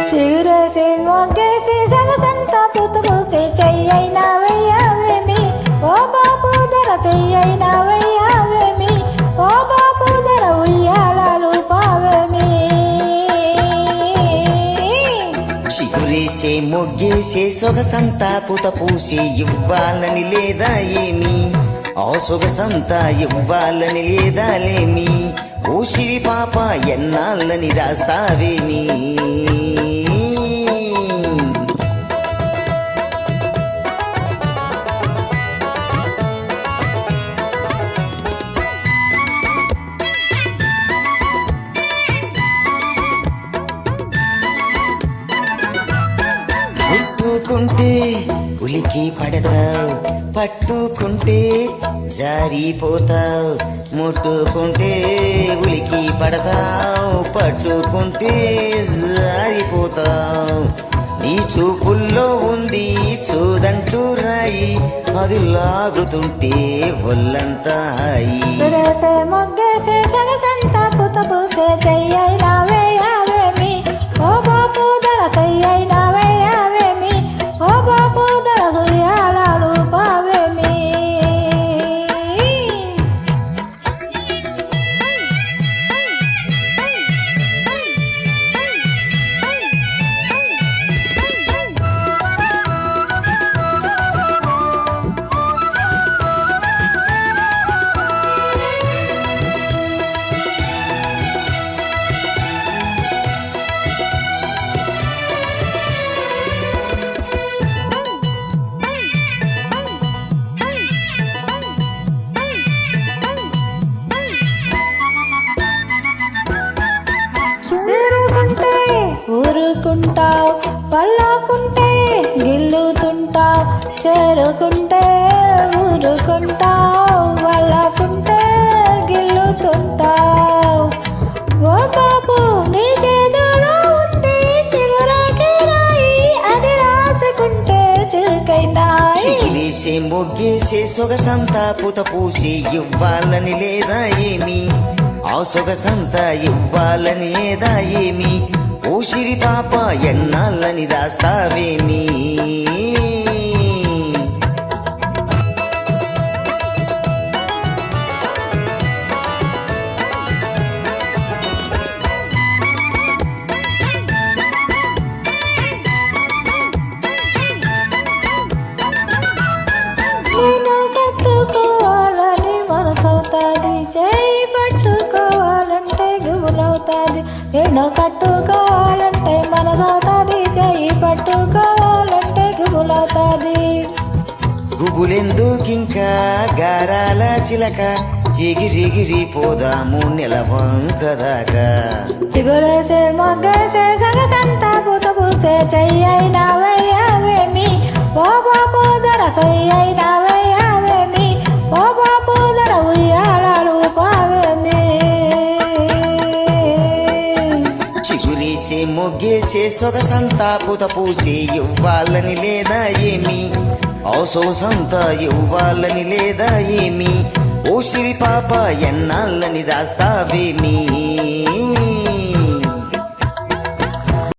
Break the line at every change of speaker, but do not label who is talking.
చిగురేసి మొగ్గేసి సగసంతా పుతుపూసి చెయ్యైనా వెయ్యావేమి ఓ బాపు ధర చెయ్యైనా వెయ్యావేమి ఓ బాపు ధర ఉయ్యాలాలు పావేమి
చిగురేసే మొగ్గేసే సొగసంతా పుత పూసి ఇవ్వాలని లేదా ఏమి ఆ సొగసంతా ఇవ్వాలని లేదా లేమి ఓ సిరి పాప ఎన్నాళ్ళని దాస్తావేమి పట్టుకుంటే ఉలికి పడతావు పట్టుకుంటే జారిపోతావు ముట్టుకుంటే ఉలికి పడతావు పట్టుకుంటే జారిపోతావు నీ చూపుల్లో ఉంది సోదంటూ రాయి అది లాగుతుంటే ఒళ్ళంతా
చిగురేసి మొగ్గేసి సగసంతా పుతుపూసి చెయ్యైనా వెయ్యావేమి ఓ బాపు ధర చెయ్యైనా వెయ్యావేమి ఓ బాపు ధర ఉయ్యాలాలు పావేమి ఊరుకుంటావు పల్లాకుంటే గిల్లుతుంటావు చేరుకుంటే ఊరుకుంటావు వల్లాకుంటే గిల్లుతుంటావు ఓ బాబు నీ చేతులో ఉంది చిగురాకి రాయి అది రాసుకుంటే చిరుకైనాయి
చిగురేసే మొగ్గేసే సొగసంతా పుత పూసి ఇవ్వాలని లేదా ఏమి ఆ సొగసంతా ఇవ్వాలని లేదా ఏమి ఓ సిరి పాప ఎన్నాళ్ళని దాస్తావేమి
నేను పట్టుకోవాలని మనసవుతాది చేయి పట్టుకోవాలంటే గుబులవుతాది నేను కట్టుకోవాలంటే మనసవుతాది చేయి పట్టుకోవాలంటే గుబులవుతాది
గుబులెందుకింకా గారాల చిలక ఎగిరిగిరి పోదాము నెలవంకదాకా
చిగురేసే మొగ్గేసే సగసంతా పుతుపూసే చెయ్యైనా వెయ్యావేమి ఓ బాపు ధర చెయ్యైనా వెయ్యావేమి ఓ బాపు ధర ఉయ్యాలాలు పావేమి
చిగురేసే మొగ్గేసే సొగసంతా పుత పూసి ఇవ్వాలని లేదా ఏమి ఆ సొగసంతా ఇవ్వాలని లేదా ఏమి ఓ సిరి పాప ఎన్నాళ్ళని దాస్తావేమి